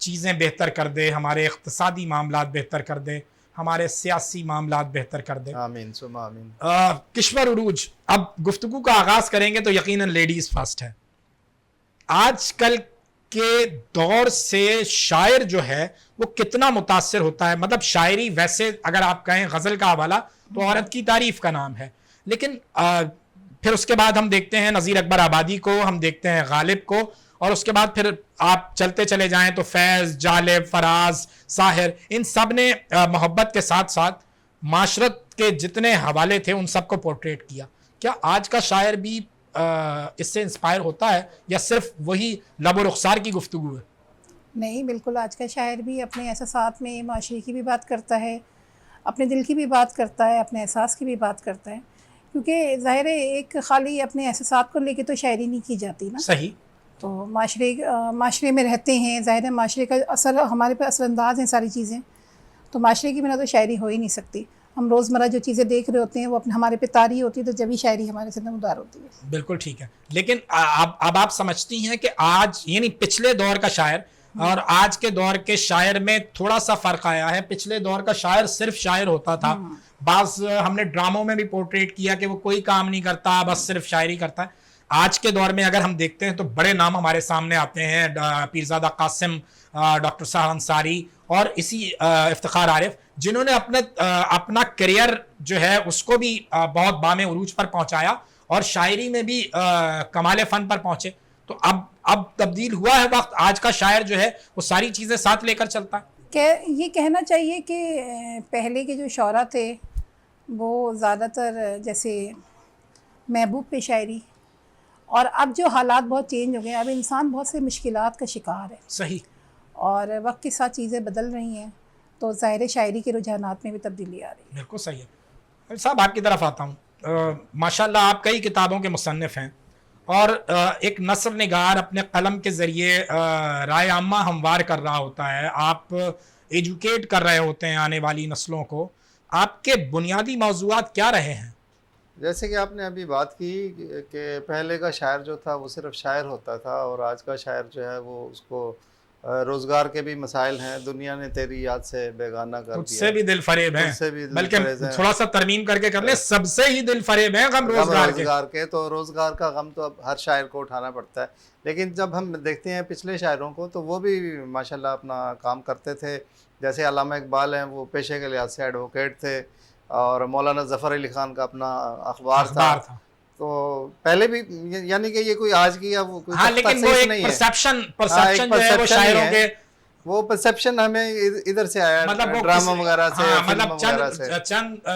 چیزیں بہتر کر دے، ہمارے اقتصادی معاملات بہتر کر دے، ہمارے سیاسی معاملات بہتر کر دے. آمین ثم آمین. کشور عروج، اب گفتگو کا آغاز کریں گے تو یقیناً لیڈیز فرسٹ ہے. آج کل کے دور سے شاعر جو ہے وہ کتنا متاثر ہوتا ہے؟ مطلب شاعری ویسے اگر آپ کہیں غزل کا حوالہ تو عورت کی تعریف کا نام ہے، لیکن پھر اس کے بعد ہم دیکھتے ہیں نذیر اکبر آبادی کو، ہم دیکھتے ہیں غالب کو، اور اس کے بعد پھر آپ چلتے چلے جائیں تو فیض، جالب، فراز، ساحر، ان سب نے محبت کے ساتھ ساتھ معاشرت کے جتنے حوالے تھے ان سب کو پورٹریٹ کیا. کیا آج کا شاعر بھی اس سے انسپائر ہوتا ہے یا صرف وہی لب و رخسار کی گفتگو ہے؟ نہیں، بالکل آج کا شاعر بھی اپنے احساسات میں معاشرے کی بھی بات کرتا ہے، اپنے دل کی بھی بات کرتا ہے، اپنے احساس کی بھی بات کرتا ہے، کیونکہ ظاہر ہے ایک خالی اپنے احساسات کو لے کے تو شاعری نہیں کی جاتی نا. صحیح. تو معاشرے میں رہتے ہیں، ظاہر ہے معاشرے کا اثر ہمارے پہ اثر انداز ہیں ساری چیزیں، تو معاشرے کی بنا تو شاعری ہو ہی نہیں سکتی. ہم روزمرہ جو چیزیں دیکھ رہے ہوتے ہیں وہ ہمارے پہ طاری ہوتی ہے، تو جبھی شاعری ہمارے سے نمودار ہوتی ہے. بالکل ٹھیک ہے. لیکن اب آپ سمجھتی ہیں کہ آج یعنی پچھلے دور کا شاعر اور آج کے دور کے شاعر میں تھوڑا سا فرق آیا ہے؟ پچھلے دور کا شاعر صرف شاعر ہوتا تھا، بعض ہم نے ڈراموں میں بھی پورٹریٹ کیا کہ وہ کوئی کام نہیں کرتا، بس صرف شاعری کرتا ہے. آج کے دور میں اگر ہم دیکھتے ہیں تو بڑے نام ہمارے سامنے آتے ہیں، پیرزادہ قاسم، ڈاکٹر سہل انصاری اور اسی افتخار عارف، جنہوں نے اپنا کریئر جو ہے اس کو بھی بہت بام عروج پر پہنچایا اور شاعری میں بھی کمال فن پر پہنچے. تو اب تبدیل ہوا ہے وقت، آج کا شاعر جو ہے وہ ساری چیزیں ساتھ لے کر چلتا ہے. یہ کہنا چاہیے کہ پہلے کے جو شعراء تھے وہ زیادہ تر جیسے محبوب پہ شاعری، اور اب جو حالات بہت چینج ہو گئے، اب انسان بہت سے مشکلات کا شکار ہے. صحیح. اور وقت کے ساتھ چیزیں بدل رہی ہیں، تو ظاہر شاعری کے رجحانات میں بھی تبدیلی آ رہی ہے. بالکل صحیح ہے. صاحب آپ کی طرف آتا ہوں. ماشاءاللہ آپ کئی کتابوں کے مصنف ہیں اور ایک نثر نگار اپنے قلم کے ذریعے رائے عامہ ہموار کر رہا ہوتا ہے، آپ ایجوکیٹ کر رہے ہوتے ہیں آنے والی نسلوں کو. آپ کے بنیادی موضوعات کیا رہے ہیں؟ جیسے کہ آپ نے ابھی بات کی کہ پہلے کا شاعر جو تھا وہ صرف شاعر ہوتا تھا، اور آج کا شاعر جو ہے وہ اس کو روزگار کے بھی مسائل ہیں، دنیا نے تیری یاد سے بیگانہ کر دیا، خود سے بھی دل فریب ہیں، بلکہ تھوڑا سا ترمیم کر کے کر لیں، سب سے ہی دل فریب ہیں غم روزگار کے. تو روزگار کا غم تو اب ہر شاعر کو اٹھانا پڑتا ہے. لیکن جب ہم دیکھتے ہیں پچھلے شاعروں کو تو وہ بھی ماشاءاللہ اپنا کام کرتے تھے. جیسے علامہ اقبال ہیں، وہ پیشے کے لحاظ سے ایڈوکیٹ تھے، اور مولانا ظفر علی خان کا اپنا اخبار تھا. تو پہلے بھی یعنی کہ یہ کوئی آج کی یا وہ کوئی لیکن وہ ایک پرسپشن جو ہے وہ شاعروں کے، وہ پرسپشن ہمیں ادھر سے آیا، ڈرامہ وغیرہ سے، مطلب چند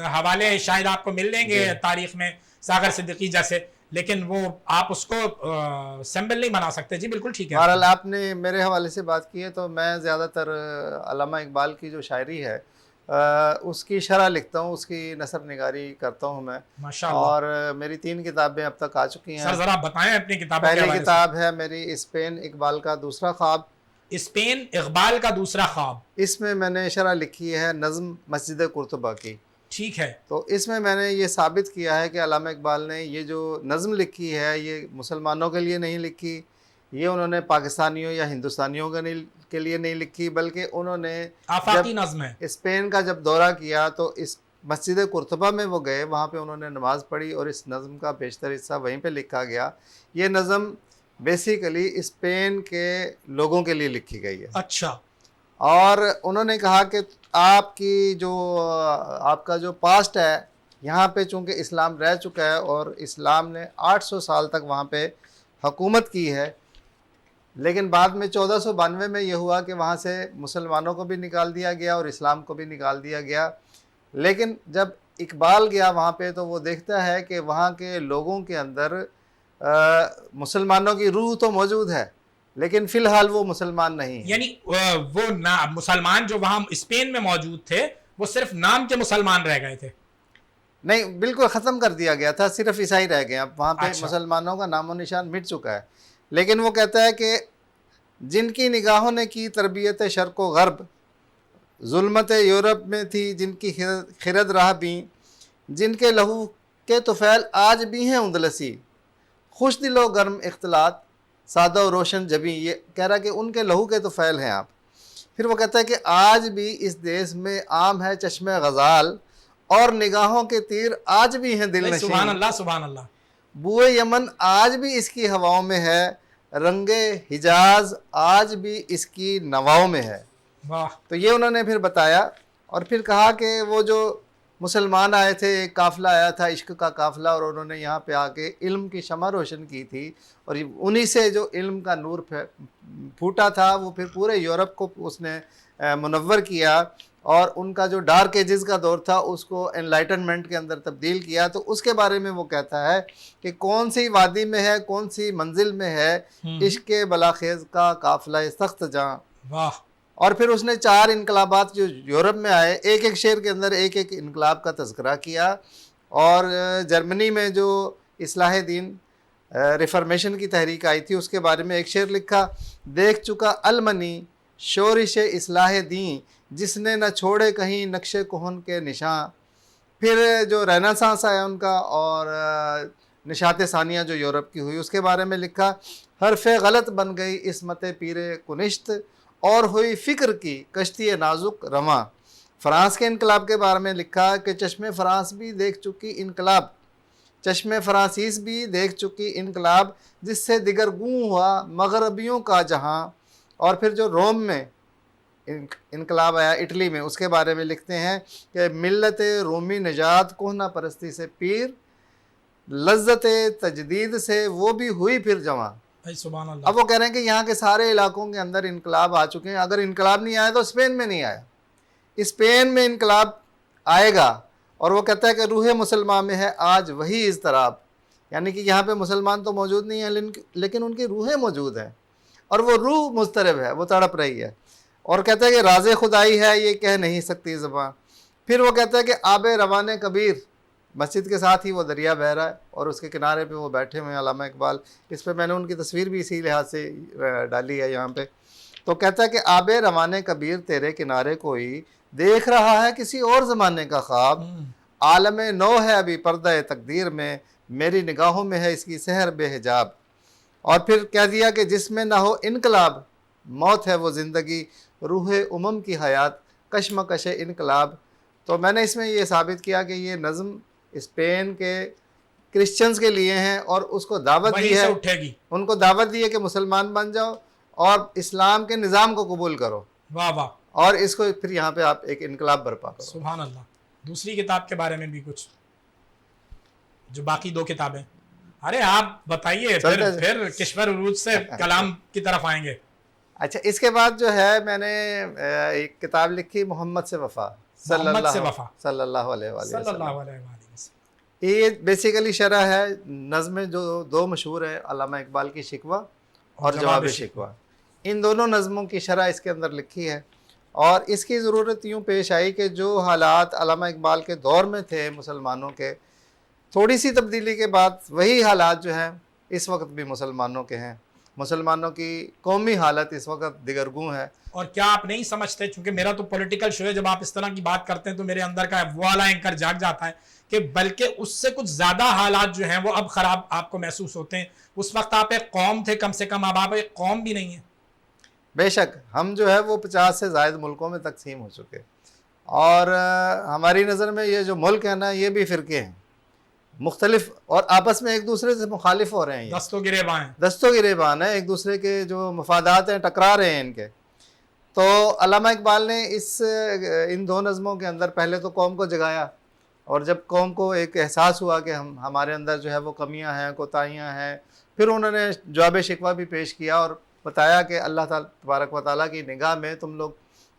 حوالے شاید آپ کو مل لیں گے تاریخ میں ساغر صدیقی جیسے، لیکن وہ آپ اس کو سمبل نہیں بنا سکتے. جی بالکل ٹھیک ہے. بہرحال آپ نے میرے حوالے سے بات کی ہے تو میں زیادہ تر علامہ اقبال کی جو شاعری ہے اس کی شرح لکھتا ہوں، اس کی نثر نگاری کرتا ہوں میں، اور میری 3 کتابیں اب تک آ چکی ہیں. سر ذرا بتائیں اپنی کتابوں کے پہلی کتاب ہے میری اسپین اقبال کا دوسرا خواب. اسپین اقبال کا دوسرا خواب، اس میں میں نے شرح لکھی ہے نظم مسجد قرطبہ کی. ٹھیک ہے. تو اس میں میں نے یہ ثابت کیا ہے کہ علامہ اقبال نے یہ جو نظم لکھی ہے یہ مسلمانوں کے لیے نہیں لکھی، یہ انہوں نے پاکستانیوں یا ہندوستانیوں کے لیے نہیں لکھی، بلکہ انہوں نے آفاقی نظم ہے. اسپین کا جب دورہ کیا تو اس مسجد قرطبہ میں وہ گئے، وہاں پہ انہوں نے نماز پڑھی اور اس نظم کا بیشتر حصہ وہیں پہ لکھا گیا. یہ نظم بیسیکلی اسپین کے لوگوں کے لیے لکھی گئی ہے. اچھا. اور انہوں نے کہا کہ آپ کا جو پاسٹ ہے یہاں پہ چونکہ اسلام رہ چکا ہے اور اسلام نے 800 سال تک وہاں پہ حکومت کی ہے، لیکن بعد میں 1492 میں یہ ہوا کہ وہاں سے مسلمانوں کو بھی نکال دیا گیا اور اسلام کو بھی نکال دیا گیا. لیکن جب اقبال گیا وہاں پہ تو وہ دیکھتا ہے کہ وہاں کے لوگوں کے اندر مسلمانوں کی روح تو موجود ہے لیکن فی الحال وہ مسلمان نہیں ہیں. یعنی وہ مسلمان جو وہاں اسپین میں موجود تھے وہ صرف نام کے مسلمان رہ گئے تھے؟ نہیں، بالکل ختم کر دیا گیا تھا، صرف عیسائی رہ گئے. اب وہاں پہ مسلمانوں کا نام و نشان مٹ چکا ہے. لیکن وہ کہتا ہے کہ جن کی نگاہوں نے کی تربیت شرق و غرب، ظلمت یورپ میں تھی جن کی خرد راہ بھی، جن کے لہو کے طفیل آج بھی ہیں اندلسی، خوش دل و گرم اختلاط سادہ و روشن جبیں، یہ کہہ رہا کہ ان کے لہو کے تو فعل ہیں آپ۔ پھر وہ کہتا ہے کہ آج بھی اس دیس میں عام ہے چشم غزال، اور نگاہوں کے تیر آج بھی ہیں دل نشین۔ سبحان اللہ سبحان اللہ۔ بوئے یمن آج بھی اس کی ہواؤں میں ہے، رنگ حجاز آج بھی اس کی نواؤں میں ہے۔ واہ، تو یہ انہوں نے پھر بتایا، اور پھر کہا کہ وہ جو مسلمان آئے تھے، ایک قافلہ آیا تھا عشق کا قافلہ، اور انہوں نے یہاں پہ آ کے علم کی شمع روشن کی تھی، اور انہی سے جو علم کا نور پھوٹا تھا وہ پھر پورے یورپ کو اس نے منور کیا، اور ان کا جو ڈارک ایجز کا دور تھا اس کو انلائٹنمنٹ کے اندر تبدیل کیا۔ تو اس کے بارے میں وہ کہتا ہے کہ کون سی وادی میں ہے، کون سی منزل میں ہے عشق بلاخیز کا قافلہ سخت جاں۔ واہ، اور پھر اس نے 4 انقلابات جو یورپ میں آئے، ایک ایک شعر کے اندر ایک ایک انقلاب کا تذکرہ کیا، اور جرمنی میں جو اصلاح دین ریفارمیشن کی تحریک آئی تھی اس کے بارے میں ایک شعر لکھا، دیکھ چکا المنی شورش اصلاح دین، جس نے نہ چھوڑے کہیں نقش کہن کے نشاں۔ پھر جو رینیسانس آیا ان کا، اور نشاط ثانیہ جو یورپ کی ہوئی، اس کے بارے میں لکھا، حرف غلط بن گئی عصمت پیر کنشت، اور ہوئی فکر کی کشتی نازک رواں۔ فرانس کے انقلاب کے بارے میں لکھا کہ چشم فرانس بھی دیکھ چکی انقلاب، چشم فرانسیس بھی دیکھ چکی انقلاب، جس سے دیگر گوں ہوا مغربیوں کا جہاں۔ اور پھر جو روم میں انقلاب آیا اٹلی میں، اس کے بارے میں لکھتے ہیں کہ ملت رومی نجات کوہنہ پرستی سے پیر، لذت تجدید سے وہ بھی ہوئی پھر جواں۔ سبحان اللہ۔ اب وہ کہہ رہے ہیں کہ یہاں کے سارے علاقوں کے اندر انقلاب آ چکے ہیں، اگر انقلاب نہیں آیا تو اسپین میں نہیں آیا، اسپین میں انقلاب آئے گا۔ اور وہ کہتا ہے کہ روح مسلمان میں ہے آج وہی اضطراب، یعنی کہ یہاں پہ مسلمان تو موجود نہیں ہیں لیکن ان کی روحیں موجود ہیں، اور وہ روح مضطرب ہے، وہ تڑپ رہی ہے۔ اور کہتا ہے کہ راز خدائی ہے یہ کہہ نہیں سکتی زباں۔ پھر وہ کہتا ہے کہ آب روان کبیر، مسجد کے ساتھ ہی وہ دریا بہہ رہا ہے، اور اس کے کنارے پہ وہ بیٹھے ہوئے ہیں علامہ اقبال۔ اس پہ میں نے ان کی تصویر بھی اسی لحاظ سے ڈالی ہے یہاں پہ۔ تو کہتا ہے کہ آب روان کبیر تیرے کنارے کوئی دیکھ رہا ہے کسی اور زمانے کا خواب، عالم نو ہے ابھی پردہ تقدیر میں، میری نگاہوں میں ہے اس کی سحر بے حجاب۔ اور پھر کہہ دیا کہ جس میں نہ ہو انقلاب، موت ہے وہ زندگی، روح امم کی حیات کشمکش انقلاب۔ تو میں نے اس میں یہ ثابت کیا کہ یہ نظم اسپین کے کرسچنز کے لیے ہیں، اور اس کو دعوت دی ہے، ان کو دعوت دی ہے کہ مسلمان بن جاؤ اور اسلام کے نظام کو قبول کرو۔ واہ واہ، اور اس کو پھر یہاں پہ آپ ایک انقلاب برپا کرو۔ سبحان اللہ۔ دوسری کتاب کے بارے میں بھی کچھ، جو باقی 2 کتابیں، ارے آپ بتائیے، پھر کشور عروج سے کلام کی طرف آئیں گے۔ اچھا، اس کے بعد جو ہے میں نے ایک کتاب لکھی محمد سے وفا، صلی اللہ علیہ وسلم۔ یہ بیسیکلی شرح ہے نظم جو 2 مشہور ہے علامہ اقبال کی شکوہ اور جواب شکوہ، ان دونوں نظموں کی شرح اس کے اندر لکھی ہے۔ اور اس کی ضرورت یوں پیش آئی کہ جو حالات علامہ اقبال کے دور میں تھے مسلمانوں کے، تھوڑی سی تبدیلی کے بعد وہی حالات جو ہیں اس وقت بھی مسلمانوں کے ہیں۔ مسلمانوں کی قومی حالت اس وقت دیگرگوں ہے۔ اور کیا آپ نہیں سمجھتے، چونکہ میرا تو پولیٹیکل شو ہے، جب آپ اس طرح کی بات کرتے ہیں تو میرے اندر کا وہ والا اینکر جاگ جاتا ہے کہ بلکہ اس سے کچھ زیادہ حالات جو ہیں وہ اب خراب آپ کو محسوس ہوتے ہیں۔ اس وقت آپ ایک قوم تھے، کم سے کم اب آپ ایک قوم بھی نہیں ہیں۔ بے شک ہم جو ہے وہ 50 سے زائد ملکوں میں تقسیم ہو چکے، اور ہماری نظر میں یہ جو ملک ہے نا، یہ بھی فرقے ہیں مختلف، اور آپس میں ایک دوسرے سے مخالف ہو رہے ہیں، دستوں گریباں ہیں، دستوں گریبان ہیں، ایک دوسرے کے جو مفادات ہیں ٹکرا رہے ہیں ان کے۔ تو علامہ اقبال نے ان 2 نظموں کے اندر پہلے تو قوم کو جگایا، اور جب قوم کو ایک احساس ہوا کہ ہمارے اندر جو ہے وہ کمیاں ہیں، کوتاہیاں ہیں، پھر انہوں نے جواب شکوہ بھی پیش کیا اور بتایا کہ اللہ تعالیٰ تبارک و تعالیٰ کی نگاہ میں تم لوگ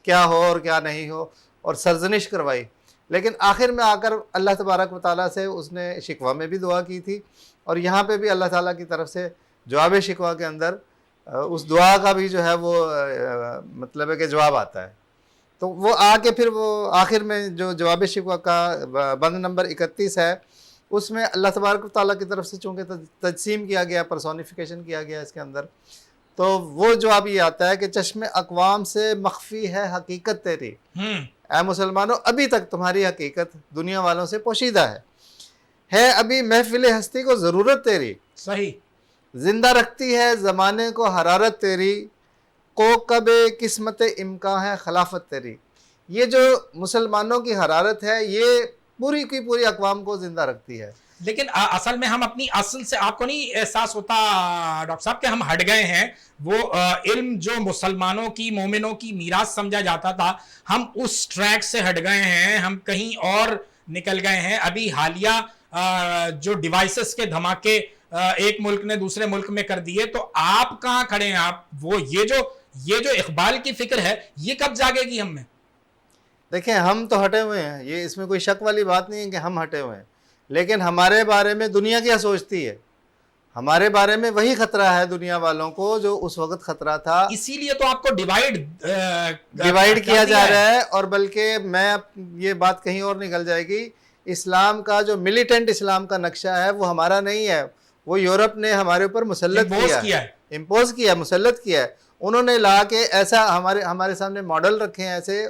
کیا ہو اور کیا نہیں ہو، اور سرزنش کروائی۔ لیکن آخر میں آ کر اللہ تبارک و تعالیٰ سے اس نے شکوہ میں بھی دعا کی تھی، اور یہاں پہ بھی اللہ تعالیٰ کی طرف سے جواب شکوہ کے اندر اس دعا کا بھی جو ہے وہ مطلب ہے کہ جواب آتا ہے۔ تو وہ آ کے پھر وہ آخر میں جو جواب شکوہ کا بند نمبر 31 ہے، اس میں اللہ تبارک و تعالیٰ کی طرف سے چونکہ تجسیم کیا گیا، پرسونیفیکیشن کیا گیا اس کے اندر، تو وہ جواب یہ آتا ہے کہ چشم اقوام سے مخفی ہے حقیقت تیری، اے مسلمانوں ابھی تک تمہاری حقیقت دنیا والوں سے پوشیدہ ہے ابھی محفل ہستی کو ضرورت تیری، صحیح، زندہ رکھتی ہے زمانے کو حرارت تیری، کوکب قسمت امکان ہے خلافت تیری. یہ جو مسلمانوں کی حرارت ہے یہ پوری کی پوری اقوام کو زندہ رکھتی ہے. لیکن اصل میں ہم اپنی اصل سے، آپ کو نہیں احساس ہوتا ڈاکٹر صاحب کہ ہم ہٹ گئے ہیں؟ وہ علم جو مسلمانوں کی، مومنوں کی میراث سمجھا جاتا تھا، ہم اس ٹریک سے ہٹ گئے ہیں، ہم کہیں اور نکل گئے ہیں. ابھی حالیہ جو ڈیوائسز کے دھماکے ایک ملک نے دوسرے ملک میں کر دیے، تو آپ کہاں کھڑے ہیں؟ آپ وہ یہ جو اقبال کی فکر ہے یہ کب جاگے گی ہم میں؟ دیکھیں ہم تو ہٹے ہوئے ہیں، یہ اس میں کوئی شک والی بات نہیں ہے کہ ہم ہٹے ہوئے ہیں، لیکن ہمارے بارے میں دنیا کیا سوچتی ہے؟ ہمارے بارے میں وہی خطرہ ہے دنیا والوں کو جو اس وقت خطرہ تھا. اسی لیے تو آپ کو ڈیوائیڈ کیا جا رہا ہے. اور بلکہ میں یہ بات کہیں اور نکل جائے گی، اسلام کا جو ملیٹنٹ اسلام کا نقشہ ہے وہ ہمارا نہیں ہے، وہ یورپ نے ہمارے اوپر مسلط کیا ہے، امپوز کیا، مسلط کیا ہے. انہوں نے لا کے ایسا ہمارے سامنے ماڈل رکھے ہیں ایسے،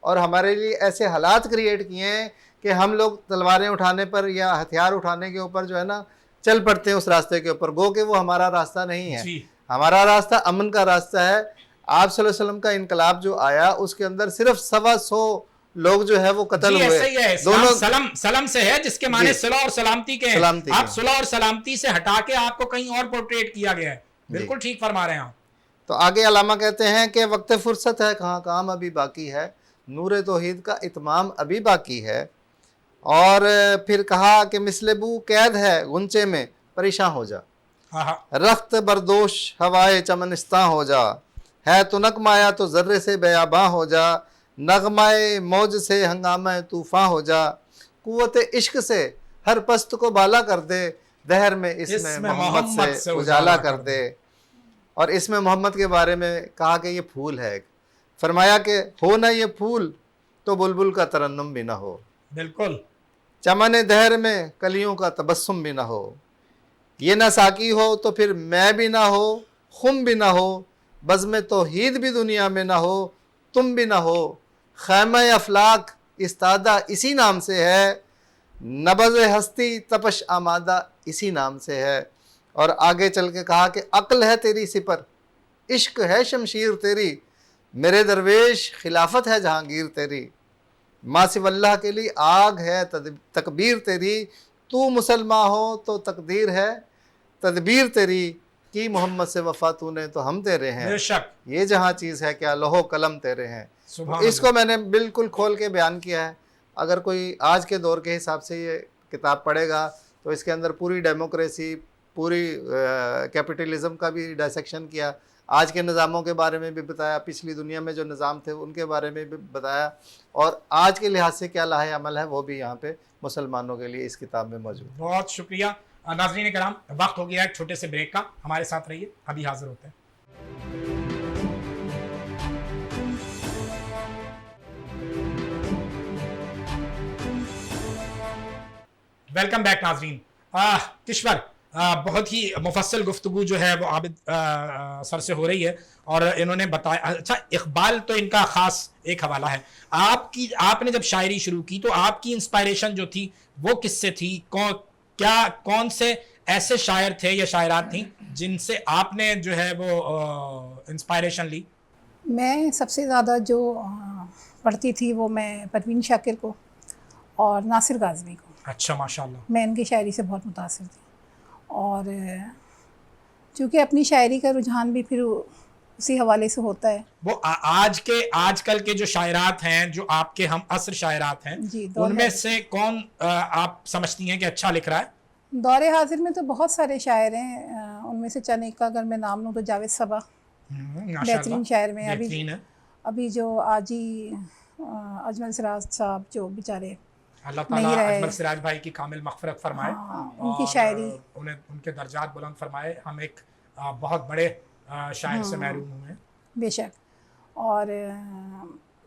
اور ہمارے لیے ایسے حالات کریٹ کیے ہیں کہ ہم لوگ تلواریں اٹھانے پر یا ہتھیار اٹھانے کے اوپر جو ہے نا چل پڑتے ہیں اس راستے کے اوپر، گو کہ وہ ہمارا راستہ نہیں ہے. ہمارا راستہ امن کا راستہ ہے. آپ صلی اللہ علیہ وسلم کا انقلاب جو آیا اس کے اندر صرف 125 لوگ جو ہے وہ قتل ہوئے. دونوں سلم سے ہے جس کے معنی صلح اور سلامتی کے ہیں. آپ صلح اور سلامتی سے ہٹا کے آپ کو کہیں اور پورٹریٹ کیا گیا ہے. بالکل ٹھیک فرما رہے ہیں آپ. تو آگے علامہ کہتے ہیں کہ وقت فرصت ہے کہاں کام ابھی باقی ہے، نور توحید کا اتمام ابھی باقی ہے. اور پھر کہا کہ مثل بو قید ہے غنچے میں پریشاں ہو جا، رخت بردوش ہوائے چمنستاں ہو جا، ہے تو نغمایا تو ذرے سے بیاباں ہو جا، نغمائے موج سے ہنگامہ طوفاں ہو جا، قوت عشق سے ہر پست کو بالا کر دے، دہر میں اس میں محمد سے اجالا کر دے. اور اس میں محمد کے بارے میں کہا کہ یہ پھول ہے. فرمایا کہ ہو نہ یہ پھول تو بلبل کا ترنم بھی نہ ہو، بالکل چمن دہر میں کلیوں کا تبسم بھی نہ ہو، یہ نہ ساقی ہو تو پھر میں بھی نہ ہو، خم بھی نہ ہو، بزم توحید بھی دنیا میں نہ ہو، تم بھی نہ ہو، خیمہ افلاک استادہ اسی نام سے ہے، نبض ہستی تپش آمادہ اسی نام سے ہے. اور آگے چل کے کہا کہ عقل ہے تیری سپر، عشق ہے شمشیر تیری، میرے درویش خلافت ہے جہانگیر تیری، ما سوی اللہ کے لیے آگ ہے تکبیر تیری، تو مسلمان ہو تو تقدیر ہے تدبیر تیری، کی محمد سے وفا تو نے تو ہم تیرے ہیں، بے شک یہ جہاں چیز ہے کیا لوح قلم تیرے ہیں. اس کو میں نے بالکل کھول کے بیان کیا ہے. اگر کوئی آج کے دور کے حساب سے یہ کتاب پڑھے گا تو اس کے اندر پوری ڈیموکریسی، پوری کیپٹلزم کا بھی ڈائسیکشن کیا، آج کے نظاموں کے بارے میں بھی بتایا، پچھلی دنیا میں جو نظام تھے ان کے بارے میں بھی بتایا، اور آج کے لحاظ سے کیا لاہ عمل ہے وہ بھی یہاں پہ مسلمانوں کے لیے اس کتاب میں موجود ہے. بہت شکریہ. ناظرین کرام، وقت ہو گیا ایک چھوٹے سے بریک کا، ہمارے ساتھ رہیے، ابھی حاضر ہوتے ہیں. ویلکم بیک ناظرین. کشور، بہت ہی مفصل گفتگو جو ہے وہ عابد سر سے ہو رہی ہے، اور انہوں نے بتایا. اچھا، اقبال تو ان کا خاص ایک حوالہ ہے. آپ نے جب شاعری شروع کی تو آپ کی انسپائریشن جو تھی وہ کس سے تھی؟ کون سے ایسے شاعر تھے یا شاعرات تھیں جن سے آپ نے جو ہے وہ انسپائریشن لی؟ میں سب سے زیادہ جو پڑھتی تھی وہ میں پروین شاکر کو اور ناصر غازنوی کو. اچھا، ماشاءاللہ. میں ان کی شاعری سے بہت متاثر تھی، اور چونکہ اپنی شاعری کا رجحان بھی پھر اسی حوالے سے ہوتا ہے. وہ آج کل کے جو شاعرات ہیں، جو آپ کے ہم عصر شاعرات ہیں، ان میں سے کون آپ سمجھتی ہیں کہ اچھا لکھ رہا ہے؟ دور حاضر میں تو بہت سارے شاعر ہیں، ان میں سے چند ایک کا اگر میں نام لوں تو جاوید صبا بہترین شاعر میں. ابھی جو آجی اجمل سراج صاحب جو بیچارے، اللہ تعالیٰ اجمل سراج بھائی کی کامل مغفرت فرمائے، ان کی شاعری ان کے درجات بلند فرمائے. ہم ایک بہت بڑے شاعر سے محروم ہوئے. بے شک. اور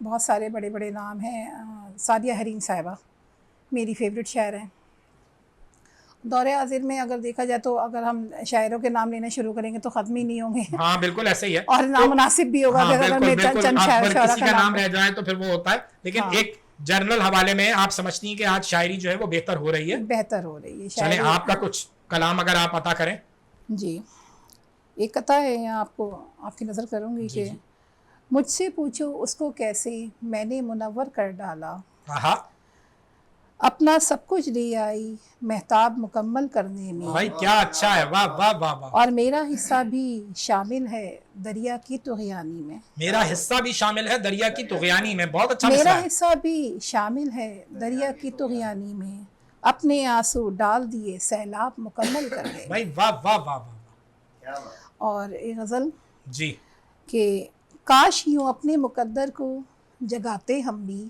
بہت سارے بڑے بڑے نام ہیں. سعدیہ حریم صاحبہ میری فیوریٹ شاعر ہیں. دور حاضر میں اگر دیکھا جائے تو اگر ہم شاعروں کے نام لینا شروع کریں گے تو ختم ہی نہیں ہوں گے. ہاں بالکل ایسے ہی ہے، اور نامناسب بھی ہوگا اگر میں چند شاعر کا نام رہ جائے تو پھر وہ ہوتا ہے. لیکن ایک جنرل حوالے میں آپ سمجھتی ہیں کہ آج شاعری جو ہے وہ بہتر ہو رہی ہے؟ بہتر ہو رہی ہے. چلیں آپ کا کچھ کلام اگر آپ عطا کریں. جی ایک قطع ہے یہاں آپ کی نظر کروں گی کہ مجھ سے پوچھو اس کو کیسے میں نے منور کر ڈالا، اپنا سب کچھ لے آئی مہتاب مکمل کرنے میں، بھائی کیا اچھا ہے، واہ واہ واہ واہ، اور میرا حصہ بھی شامل ہے دریا کی طغیانی میں، میرا حصہ بھی شامل ہے دریا کی طغیانی میں، بہت اچھا مصرع میرا ہے۔ حصہ بھی شامل ہے دریا کی طغیانی میں، اپنے آنسو ڈال دیے سیلاب مکمل کر گئے۔ بھائی واہ واہ واہ واہ، اور ایک غزل جی کہ کاش یوں اپنے مقدر کو جگاتے ہم بھی،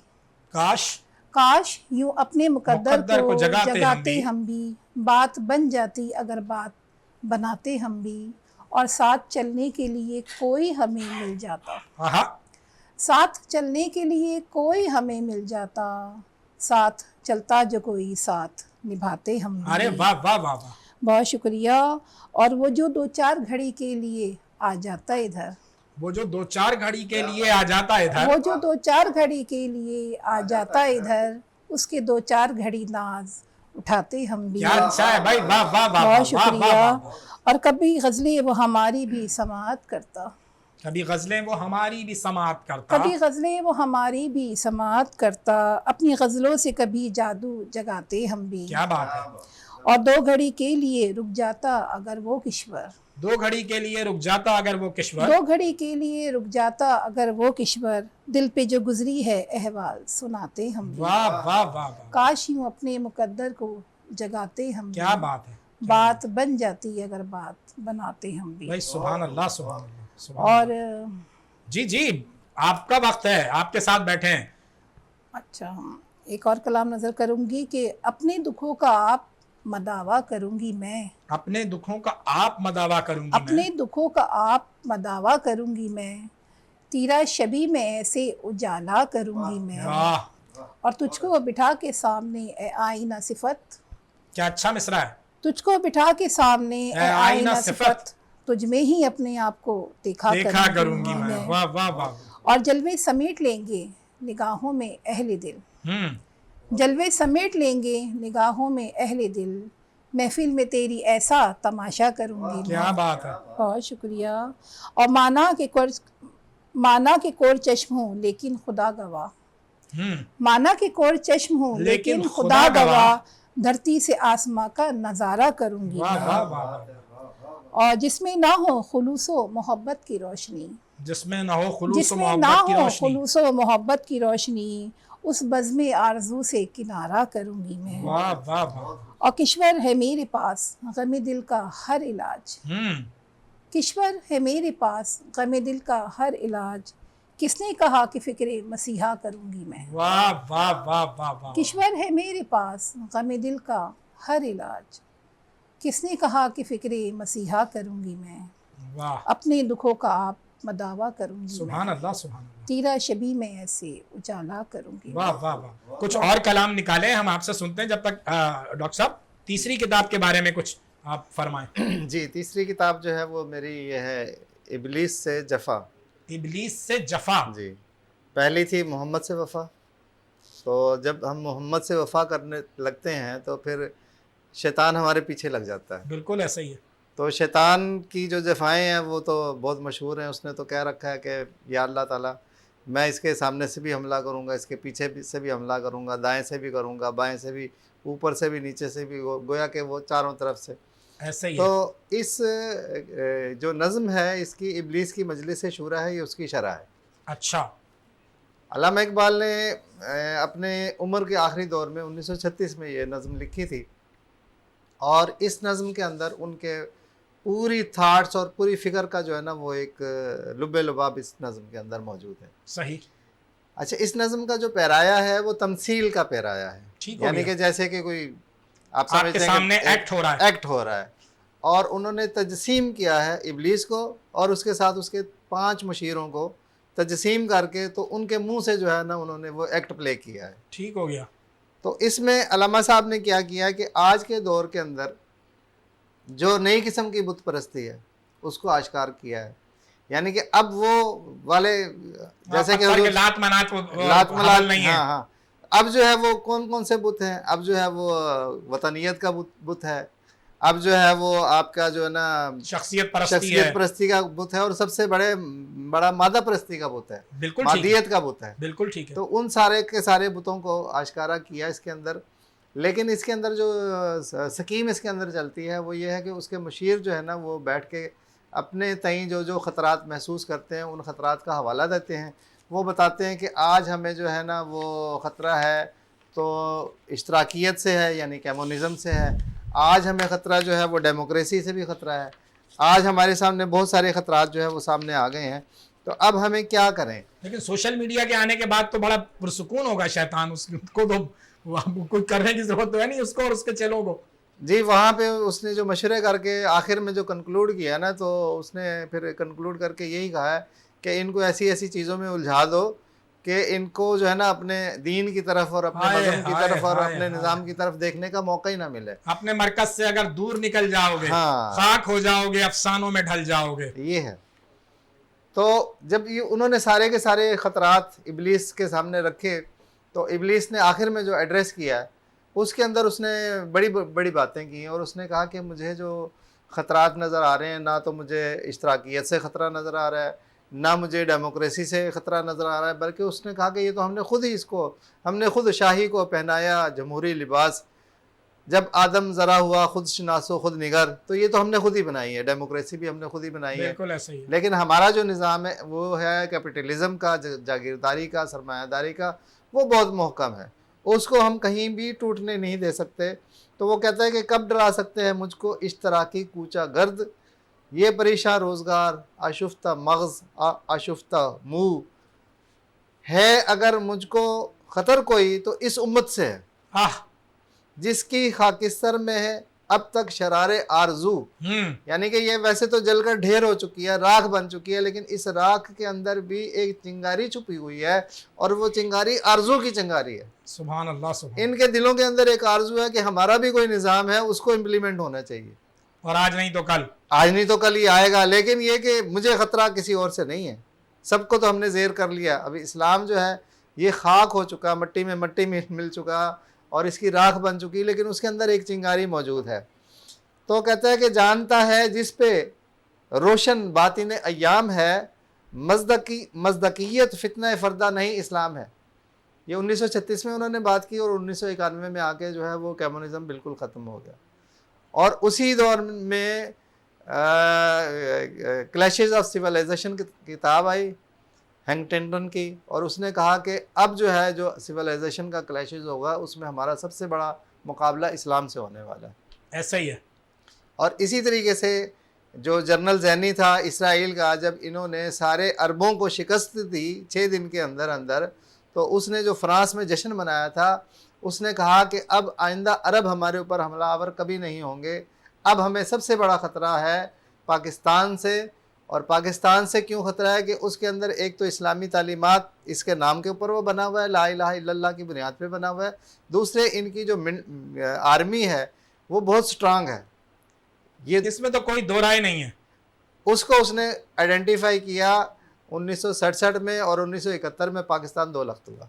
کاش یوں اپنے مقدر کو جگاتے ہم بھی، بات بن جاتی اگر بات بناتے ہم بھی، اور ساتھ چلنے کے لیے کوئی ہمیں مل جاتا، ساتھ چلنے کے لیے کوئی ہمیں مل جاتا، ساتھ چلتا جو کوئی ساتھ نبھاتے ہم بھی۔ ارے واہ واہ واہ واہ، بہت شکریہ۔ اور وہ جو دو چار گھڑی کے لیے آ جاتا ادھر، وہ جو دو چار گھڑی کے لیے آ جاتا ادھر، وہ جو دو چار گھڑی کے لیے آ جاتا ادھر، اس کے دو چار گھڑی ناز اٹھاتے ہم بھی۔ کیا اچھا ہے بھائی، واہ واہ واہ، بہت شکریہ۔ اور کبھی غزلیں وہ ہماری بھی سماعت کرتا، کبھی غزلیں وہ ہماری بھی سماعت کرتا، کبھی غزلیں وہ ہماری بھی سماعت کرتا، اپنی غزلوں سے کبھی جادو جگاتے ہم بھی۔ کیا بات ہے، اور دو گھڑی کے لیے رک جاتا اگر وہ کشور، دو گھڑی کے لیے رک جاتا اگر وہ کشور، دو گھڑی کے لیے رک جاتا اگر وہ کشور، دل پہ جو گزری ہے احوال سناتے ہم بھی۔ واہ واہ واہ واہ، کاش یوں اپنے مقدر کو جگاتے ہم بھی، کیا بات ہے، بات بن جاتی اگر بات بناتے ہم بھی۔ بھائی سبحان اللہ سبحان اللہ سبحان اور اللہ۔ جی آپ کا وقت ہے، آپ کے ساتھ بیٹھے ہیں۔ اچھا ایک اور کلام نظر کروں گی کہ اپنے دکھوں کا آپ مداوا کروں گی میں، اپنے دکھوں کا آپ مداوا کروں گی میں، اپنے دکھوں کا آپ مداوا کروں گی میں، تیرا شبی میں ایسے اجالا کروں گی میں، واہ، اور تجھ کو بٹھا کے سامنے اے آئینہ صفت، کیا اچھا مصرع ہے، تجھ کو بٹھا کے سامنے اے آئینہ صفت، تجھ میں ہی اپنے آپ کو دیکھا کروں گی میں، واہ واہ واہ، اور جلوے سمیٹ لیں گے نگاہوں میں اہل دل، جلوے سمیٹ لیں گے نگاہوں میں اہل دل، محفل میں تیری ایسا تماشا کروں گی میں۔ کیا بات ہے، بہت شکریہ۔ اور مانا کہ کور چشم ہوں لیکن خدا گواہ، مانا کہ کور چشم ہوں لیکن خدا گواہ، دھرتی سے آسماں کا نظارہ کروں گی واہ میں، واہ واہ، اور جس میں نہ ہو خلوص و محبت کی روشنی، جس میں نہ ہو خلوص جس و میں نہ محبت کی ہو روشنی، خلوص و محبت کی روشنی، اس بزم آرزو سے کنارہ کروں گی میں۔ واہ واہ واہ، اور کشور ہے میرے پاس غم دل کا ہر علاج، کشور ہے میرے پاس غم دل کا ہر علاج، کس نے کہا کہ فکر مسیحا کروں گی میں، واہ واہ واہ واہ واہ، کشور ہے میرے پاس غم دل کا ہر علاج، کس نے کہا کہ فکر مسیحا کروں گی میں، واہ، اپنے دکھوں کا آپ مداوا کروں گی میں، سبحان اللہ سبحان اللہ، تیرا شبی میں ایسے اجالا کروں گی میں۔ واہ واہ واہ، کچھ اور کلام نکالیں، ہم آپ سے سنتے ہیں، جب تک ڈاکٹر صاحب تیسری کتاب کے بارے میں کچھ آپ فرمائیں۔ جی تیسری کتاب جو ہے وہ میری یہ ہے ابلیس سے جفا، ابلیس سے جفا، جی پہلی تھی محمد سے وفا، تو جب ہم محمد سے وفا کرنے لگتے ہیں تو پھر شیطان ہمارے پیچھے لگ جاتا ہے، بالکل ایسا ہی ہے، تو شیطان کی جو جفائیں ہیں وہ تو بہت مشہور ہیں، اس نے تو کہہ رکھا ہے کہ یا اللہ تعالیٰ میں اس کے سامنے سے بھی حملہ کروں گا، اس کے پیچھے سے بھی حملہ کروں گا، دائیں سے بھی کروں گا، بائیں سے بھی، اوپر سے بھی، نیچے سے بھی، گویا کہ وہ چاروں طرف سے۔ ایسا ہی ہے، تو اس جو نظم ہے اس کی ابلیس کی مجلس شورا ہے، یہ اس کی شرح ہے۔ اچھا، علامہ اقبال نے اپنے عمر کے آخری دور میں 1936 میں یہ نظم لکھی تھی، اور اس نظم کے اندر ان کے پوری تھاٹس اور پوری فکر کا جو ہے نا وہ ایک لب لباب اس نظم کے اندر موجود ہے۔ صحیح، اچھا اس نظم کا جو پیرایا ہے وہ تمثیل کا پیرایا ہے، ٹھیک ہو یعنی گیا، کہ جیسے کہ کوئی آپ آپ کے سامنے ایکٹ ہو رہا ہے، ایکٹ ہو رہا ہے، اور انہوں نے تجسیم کیا ہے ابلیس کو اور اس کے ساتھ اس کے 5 مشیروں کو تجسیم کر کے، تو ان کے منہ سے جو ہے نا انہوں نے وہ ایکٹ پلے کیا ہے۔ ٹھیک ہو گیا، تو اس میں علامہ صاحب نے کیا کیا کہ آج کے دور کے اندر جو نئی قسم کی بت پرستی ہے اس کو آشکار کیا ہے، یعنی کہ اب وہ والے جیسے کہ لات منات لات ملات نہیں ہے، ہاں اب جو ہے وہ کون کون سے بت ہیں، اب جو ہے وہ وطنیت کا بت ہے، اب جو ہے وہ آپ کا جو ہے نا شخصیت پرستی شخصیت ہے، پرستی کا بت ہے، اور سب سے بڑا مادہ پرستی کا بت ہے، بالکل ٹھیک ہے، مادیت کا بت ہے. بالکل ٹھیک ہے. تو ان سارے کے سارے بتوں کو آشکارا کیا اس کے اندر. لیکن اس کے اندر جو سکیم اس کے اندر چلتی ہے وہ یہ ہے کہ اس کے مشیر جو ہے نا وہ بیٹھ کے اپنے تئیں جو خطرات محسوس کرتے ہیں ان خطرات کا حوالہ دیتے ہیں. وہ بتاتے ہیں کہ آج ہمیں جو ہے نا وہ خطرہ ہے تو اشتراکیت سے ہے، یعنی کمیونزم سے ہے. آج ہمیں خطرہ جو ہے وہ ڈیموکریسی سے بھی خطرہ ہے. آج ہمارے سامنے بہت سارے خطرات جو ہے وہ سامنے آ گئے ہیں. تو اب ہمیں کیا کریں؟ لیکن سوشل میڈیا کے آنے کے بعد تو بڑا پرسکون ہوگا شیطان، اس کو تو کوئی کرنے کی ضرورت تو ہے نہیں اس کو اور اس کے چیلوں کو. جی وہاں پہ اس نے جو مشورے کر کے آخر میں جو کنکلوڈ کیا نا، تو اس نے پھر کنکلوڈ کر کے یہی کہا ہے کہ ان کو ایسی ایسی چیزوں میں الجھا دو کہ ان کو جو ہے نا اپنے دین کی طرف اور اپنے مذہب کی طرف اور اپنے نظام کی طرف دیکھنے کا موقع ہی نہ ملے. اپنے مرکز سے اگر دور نکل جاؤ گے، ہاں، خاک ہو جاؤ گے، افسانوں میں ڈھل جاؤ گے. یہ ہے. تو جب یہ انہوں نے سارے کے سارے خطرات ابلیس کے سامنے رکھے تو ابلیس نے آخر میں جو ایڈریس کیا ہے اس کے اندر اس نے بڑی بڑی باتیں کی ہیں، اور اس نے کہا کہ مجھے جو خطرات نظر آ رہے ہیں، نہ تو مجھے اشتراکیت سے خطرہ نظر آ رہا ہے، نہ مجھے ڈیموکریسی سے خطرہ نظر آ رہا ہے، بلکہ اس نے کہا کہ یہ تو ہم نے خود شاہی کو پہنایا جمہوری لباس. جب آدم ذرا ہوا خود شناس و خود نگر، تو یہ تو ہم نے خود ہی بنائی ہے، ڈیموکریسی بھی ہم نے خود ہی بنائی ہے. بالکل ایسا ہی ہے. لیکن ہمارا جو نظام ہے وہ ہے کیپٹلزم کا، جاگیرداری کا، سرمایہ داری کا، وہ بہت محکم ہے، اس کو ہم کہیں بھی ٹوٹنے نہیں دے سکتے. تو وہ کہتا ہے کہ کب ڈرا سکتے ہیں مجھ کو اشتراکی کوچہ گرد، یہ پریشاں روزگار آشفتہ مغز آشفتہ منہ ہے. اگر مجھ کو خطر کوئی تو اس امت سے ہے جس کی خاکستر میں ہے اب تک شرار آرزو. یعنی کہ یہ ویسے تو جل کر ڈھیر ہو چکی ہے، راکھ بن چکی ہے، لیکن اس راکھ کے اندر بھی ایک چنگاری چھپی ہوئی ہے، اور وہ چنگاری آرزو کی چنگاری ہے. سبحان اللہ، سبحان. ان کے دلوں کے اندر ایک آرزو ہے کہ ہمارا بھی کوئی نظام ہے، اس کو امپلیمنٹ ہونا چاہیے، اور آج نہیں تو کل، آج نہیں تو کل ہی آئے گا. لیکن یہ کہ مجھے خطرہ کسی اور سے نہیں ہے، سب کو تو ہم نے زیر کر لیا. ابھی اسلام جو ہے یہ خاک ہو چکا، مٹی میں مل چکا اور اس کی راکھ بن چکی، لیکن اس کے اندر ایک چنگاری موجود ہے. تو کہتا ہے کہ جانتا ہے جس پہ روشن باطن ایام ہے، مزدقیت فتنہ فردہ نہیں اسلام ہے. یہ 1936 میں انہوں نے بات کی، اور 1991 میں آ کے جو ہے وہ کمیونزم بالکل ختم ہو گیا. اور اسی دور میں کلیشز آف سیولائزیشن کی کتاب آئی ہینگٹنٹن کی، اور اس نے کہا کہ اب جو ہے جو سیولائزیشن کا کلیشز ہوگا اس میں ہمارا سب سے بڑا مقابلہ اسلام سے ہونے والا ہے. ایسا ہی ہے. اور اسی طریقے سے جو جنرل زینی تھا اسرائیل کا، جب انہوں نے سارے عربوں کو شکست دی 6 دن کے اندر، تو اس نے جو فرانس میں جشن منایا تھا، اس نے کہا کہ اب آئندہ عرب ہمارے اوپر حملہ آور کبھی نہیں ہوں گے. اب ہمیں سب سے بڑا خطرہ ہے پاکستان سے. اور پاکستان سے کیوں خطرہ ہے کہ اس کے اندر ایک تو اسلامی تعلیمات اس کے نام کے اوپر وہ بنا ہوا ہے، لا الہ الا اللہ کی بنیاد پہ بنا ہوا ہے. دوسرے ان کی جو آرمی ہے وہ بہت سٹرانگ ہے. یہ اس میں تو کوئی دو رائے نہیں ہے. اس کو اس نے آئیڈینٹیفائی کیا 1967 میں، اور 1971 میں پاکستان 2 لخت ہوا.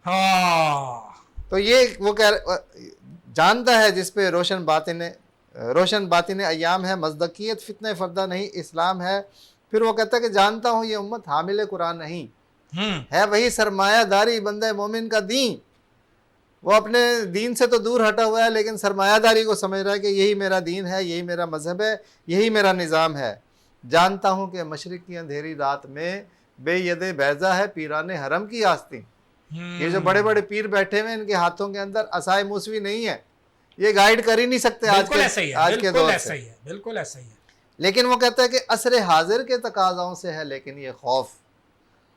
ہاں، تو یہ وہ جانتا ہے جس پہ روشن باطن ایام ہے، مزدقیت فتنہ فردہ نہیں اسلام ہے. پھر وہ کہتا ہے کہ جانتا ہوں یہ امت حامل قرآن نہیں ہے، وہی سرمایہ داری بندہ مومن کا دین. وہ اپنے دین سے تو دور ہٹا ہوا ہے، لیکن سرمایہ داری کو سمجھ رہا ہے کہ یہی میرا دین ہے، یہی میرا مذہب ہے، یہی میرا نظام ہے. جانتا ہوں کہ مشرق کی اندھیری رات میں بے ید بیضا ہے پیران حرم کی آستین. یہ جو بڑے بڑے پیر بیٹھے ہوئے ان کے ہاتھوں کے اندر عصائے موسوی نہیں ہے، یہ گائیڈ کر ہی نہیں سکتے آج کے دور سے. بالکل ایسا ہی ہے. لیکن وہ کہتا ہے کہ عصر حاضر کے تقاضاؤں سے ہے لیکن یہ خوف.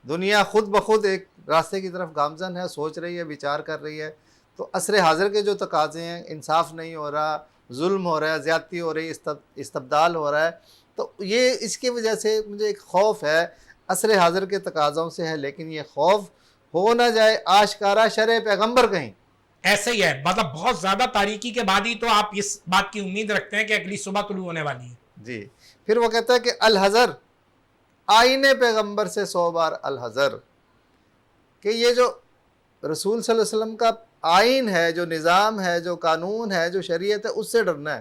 دنیا خود بخود ایک راستے کی طرف گامزن ہے، سوچ رہی ہے، وچار کر رہی ہے. تو عصر حاضر کے جو تقاضے ہیں، انصاف نہیں ہو رہا، ظلم ہو رہا ہے، زیادتی ہو رہی، استبدال ہو رہا ہے. تو یہ اس کی وجہ سے مجھے ایک خوف ہے. عصر حاضر کے تقاضوں سے ہے لیکن یہ خوف ہو نہ جائے آشکارا شرع پیغمبر کہیں. ایسے ہی ہے، مطلب بہت زیادہ تاریکی کے بعد ہی تو آپ اس بات کی امید رکھتے ہیں کہ اگلی صبح طلوع ہونے والی ہے. جی. پھر وہ کہتا ہے کہ الحذر آئین پیغمبر سے 100 بار الحذر، کہ یہ جو رسول صلی اللہ علیہ وسلم کا آئین ہے، جو نظام ہے، جو قانون ہے، جو شریعت ہے، اس سے ڈرنا ہے.